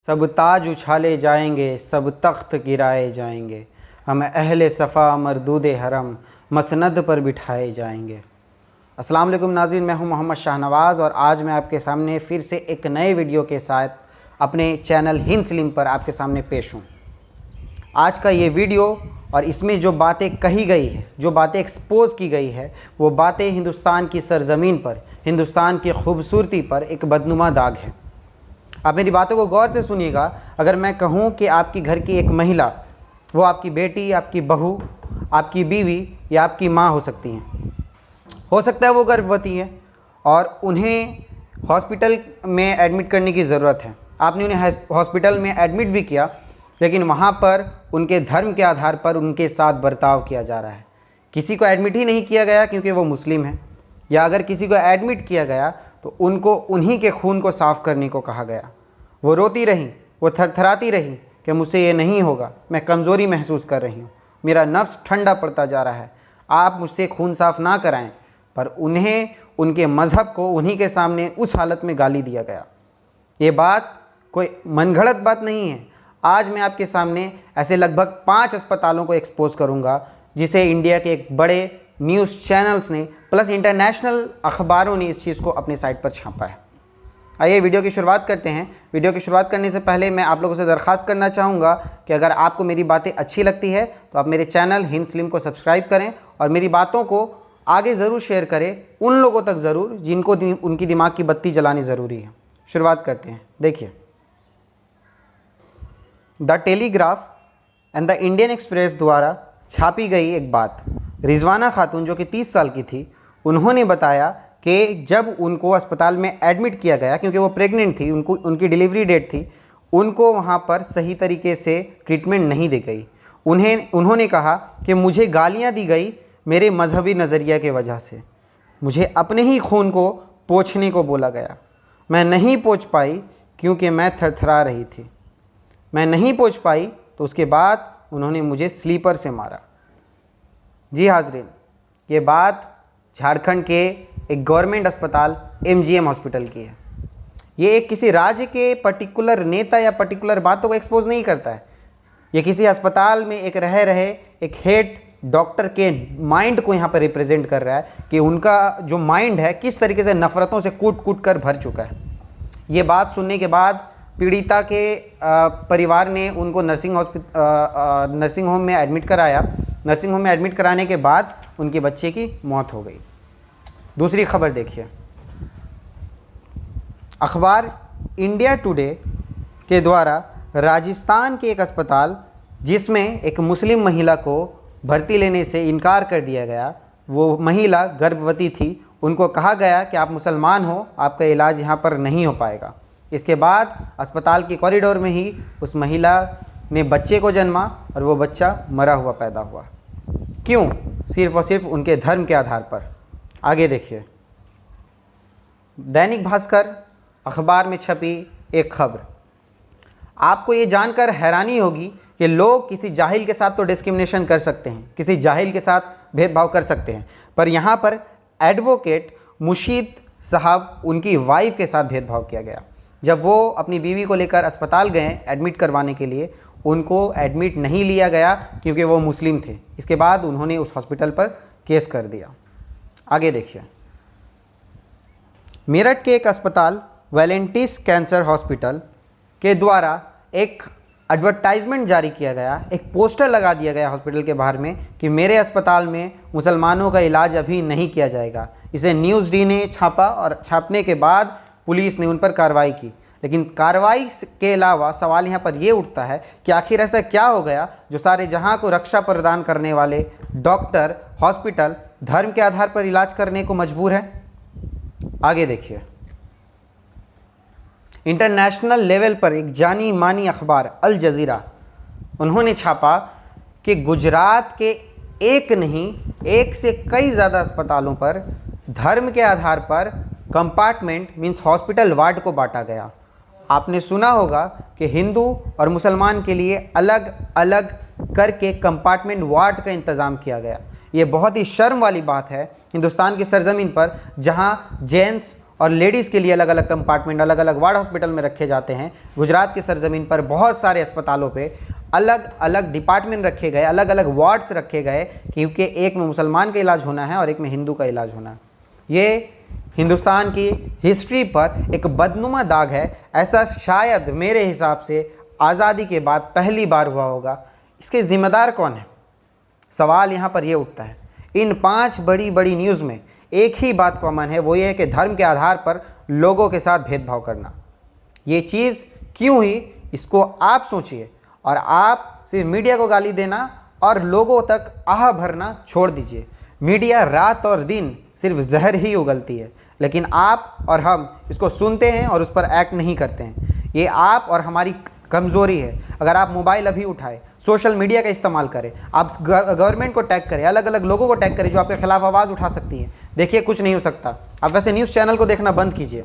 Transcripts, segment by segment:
सब ताज उछाले जाएंगे, सब तख्त गिराए जाएंगे, हम अहले सफ़ा मरदूद हरम मसनद पर बिठाए जाएंगे। अस्सलाम वालेकुम नाज़रीन, मैं हूं मोहम्मद शाहनवाज़ और आज मैं आपके सामने फिर से एक नए वीडियो के साथ अपने चैनल हिंद स्लिम पर आपके सामने पेश हूं। आज का ये वीडियो और इसमें जो बातें कही गई है, जो बातें एक्सपोज़ की गई है, वो बातें हिंदुस्तान की सरज़मीन पर, हिंदुस्तान की खूबसूरती पर एक बदनुमा दाग है। आप मेरी बातों को गौर से सुनिएगा। अगर मैं कहूँ कि आपकी घर की एक महिला, वो आपकी बेटी, आपकी बहू, आपकी बीवी या आपकी माँ हो सकती हैं। हो सकता है वो गर्भवती हैं और उन्हें हॉस्पिटल में एडमिट करने की ज़रूरत है। आपने उन्हें हॉस्पिटल में एडमिट भी किया, लेकिन वहाँ पर उनके धर्म के आधार पर उनके साथ बर्ताव किया जा रहा है। किसी को एडमिट ही नहीं किया गया क्योंकि वो मुस्लिम है, या अगर किसी को एडमिट किया गया तो उनको उन्हीं के खून को साफ़ करने को कहा गया। वो रोती रहीं, वो थरथराती रहीं कि मुझसे ये नहीं होगा, मैं कमज़ोरी महसूस कर रही हूँ, मेरा नफ्स ठंडा पड़ता जा रहा है, आप मुझसे खून साफ़ ना कराएं। पर उन्हें उनके मज़हब को उन्हीं के सामने उस हालत में गाली दिया गया। ये बात कोई मनगढ़ंत बात नहीं है। आज मैं आपके सामने ऐसे लगभग 5 अस्पतालों को एक्सपोज़ करूँगा जिसे इंडिया के एक बड़े न्यूज़ चैनल्स ने प्लस इंटरनेशनल अखबारों ने इस चीज़ को अपने साइट पर छापा है। आइए वीडियो की शुरुआत करते हैं। वीडियो की शुरुआत करने से पहले मैं आप लोगों से दरख्वास्त करना चाहूँगा कि अगर आपको मेरी बातें अच्छी लगती है तो आप मेरे चैनल हिंद स्लिम को सब्सक्राइब करें और मेरी बातों को आगे ज़रूर शेयर करें, उन लोगों तक ज़रूर जिनको उनकी दिमाग की बत्ती जलानी ज़रूरी है। शुरुआत करते हैं। देखिए, the telegraph and the Indian express द्वारा छापी गई एक बात। रिजवाना खातून जो कि 30 साल की थी, उन्होंने बताया कि जब उनको अस्पताल में एडमिट किया गया, क्योंकि वो प्रेग्नेंट थी, उनकी डिलीवरी डेट थी, उनको वहाँ पर सही तरीके से ट्रीटमेंट नहीं दी गई। उन्होंने कहा कि मुझे गालियाँ दी गई मेरे मजहबी नज़रिया के वजह से, मुझे अपने ही खून को पोंछने को बोला गया, मैं नहीं पोंछ पाई क्योंकि मैं थरथरा रही थी, मैं नहीं पोंछ पाई तो उसके बाद उन्होंने मुझे स्लीपर से मारा। जी हाज़रीन, ये बात झारखंड के एक गवर्नमेंट अस्पताल MGM हॉस्पिटल की है। ये एक किसी राज्य के पर्टिकुलर नेता या पर्टिकुलर बातों को एक्सपोज नहीं करता है। ये किसी अस्पताल में एक रह रहे एक हेड डॉक्टर के माइंड को यहाँ पर रिप्रेजेंट कर रहा है कि उनका जो माइंड है किस तरीके से नफ़रतों से कूट कूट कर भर चुका है। ये बात सुनने के बाद पीड़िता के परिवार ने उनको नर्सिंग होम में एडमिट कराया। नर्सिंग होम में एडमिट कराने के बाद उनके बच्चे की मौत हो गई। दूसरी खबर देखिए, अखबार इंडिया टुडे के द्वारा राजस्थान के एक अस्पताल जिसमें एक मुस्लिम महिला को भर्ती लेने से इनकार कर दिया गया, वो महिला गर्भवती थी, उनको कहा गया कि आप मुसलमान हो, आपका इलाज यहाँ पर नहीं हो पाएगा। इसके बाद अस्पताल के कॉरिडोर में ही उस महिला ने बच्चे को जन्मा और वो बच्चा मरा हुआ पैदा हुआ। क्यों? सिर्फ और सिर्फ उनके धर्म के आधार पर। आगे देखिए, दैनिक भास्कर अखबार में छपी एक खबर। आपको ये जानकर हैरानी होगी कि लोग किसी जाहिल के साथ तो डिस्क्रिमिनेशन कर सकते हैं, किसी जाहिल के साथ भेदभाव कर सकते हैं, पर यहाँ पर एडवोकेट मुशीद साहब, उनकी वाइफ के साथ भेदभाव किया गया। जब वो अपनी बीवी को लेकर अस्पताल गए एडमिट करवाने के लिए, उनको एडमिट नहीं लिया गया क्योंकि वो मुस्लिम थे। इसके बाद उन्होंने उस हॉस्पिटल पर केस कर दिया। आगे देखिए, मेरठ के एक अस्पताल वेलेंटिस कैंसर हॉस्पिटल के द्वारा एक एडवर्टाइजमेंट जारी किया गया, एक पोस्टर लगा दिया गया हॉस्पिटल के बाहर में कि मेरे अस्पताल में मुसलमानों का इलाज अभी नहीं किया जाएगा। इसे न्यूज़ डी ने छापा और छापने के बाद पुलिस ने उन पर कार्रवाई की। लेकिन कार्रवाई के अलावा सवाल यहाँ पर ये उठता है कि आखिर ऐसा क्या हो गया जो सारे जहां को रक्षा प्रदान करने वाले डॉक्टर, हॉस्पिटल धर्म के आधार पर इलाज करने को मजबूर है। आगे देखिए, इंटरनेशनल लेवल पर एक जानी मानी अखबार अल जजीरा, उन्होंने छापा कि गुजरात के एक नहीं, एक से कई ज़्यादा अस्पतालों पर धर्म के आधार पर कंपार्टमेंट मीन्स हॉस्पिटल वार्ड को बांटा गया। आपने सुना होगा कि हिंदू और मुसलमान के लिए अलग अलग करके कंपार्टमेंट वार्ड का इंतज़ाम किया गया। ये बहुत ही शर्म वाली बात है हिंदुस्तान की सरजमीन पर, जहां जेंट्स और लेडीज़ के लिए अलग अलग कंपार्टमेंट, अलग अलग वार्ड हॉस्पिटल में रखे जाते हैं। गुजरात की सरजमीन पर बहुत सारे अस्पतालों पे अलग अलग डिपार्टमेंट रखे गए, अलग अलग वार्ड्स रखे गए, क्योंकि एक में मुसलमान का इलाज होना है और एक में हिंदू का इलाज होना है। ये हिंदुस्तान की हिस्ट्री पर एक बदनुमा दाग है। ऐसा शायद मेरे हिसाब से आज़ादी के बाद पहली बार हुआ होगा। इसके ज़िम्मेदार कौन है? सवाल यहाँ पर यह उठता है। इन 5 बड़ी बड़ी न्यूज़ में एक ही बात कॉमन है, वो ये है कि धर्म के आधार पर लोगों के साथ भेदभाव करना। ये चीज़ क्यों हुई, इसको आप सोचिए, और आप सिर्फ मीडिया को गाली देना और लोगों तक आह भरना छोड़ दीजिए। मीडिया रात और दिन सिर्फ जहर ही उगलती है, लेकिन आप और हम इसको सुनते हैं और उस पर एक्ट नहीं करते हैं। ये आप और हमारी कमज़ोरी है। अगर आप मोबाइल अभी उठाए, सोशल मीडिया का इस्तेमाल करें, आप गवर्नमेंट को टैग करें, अलग अलग लोगों को टैग करें जो आपके खिलाफ आवाज़ उठा सकती हैं, देखिए कुछ नहीं हो सकता। आप वैसे न्यूज़ चैनल को देखना बंद कीजिए,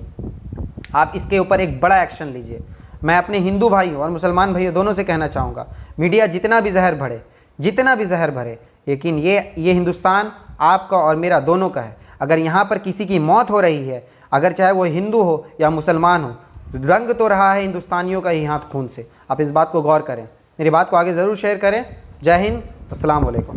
आप इसके ऊपर एक बड़ा एक्शन लीजिए। मैं अपने हिंदू भाइयों और मुसलमान भाइयों दोनों से कहना चाहूँगा, मीडिया जितना भी जहर भरे, जितना भी जहर भरे, लेकिन ये हिंदुस्तान आपका और मेरा दोनों का है। अगर यहाँ पर किसी की मौत हो रही है, अगर चाहे वो हिंदू हो या मुसलमान हो, रंग तो रहा है हिंदुस्तानियों का ही हाथ खून से। आप इस बात को गौर करें, मेरी बात को आगे ज़रूर शेयर करें। जय हिंद, अस्सलाम वालेकुम।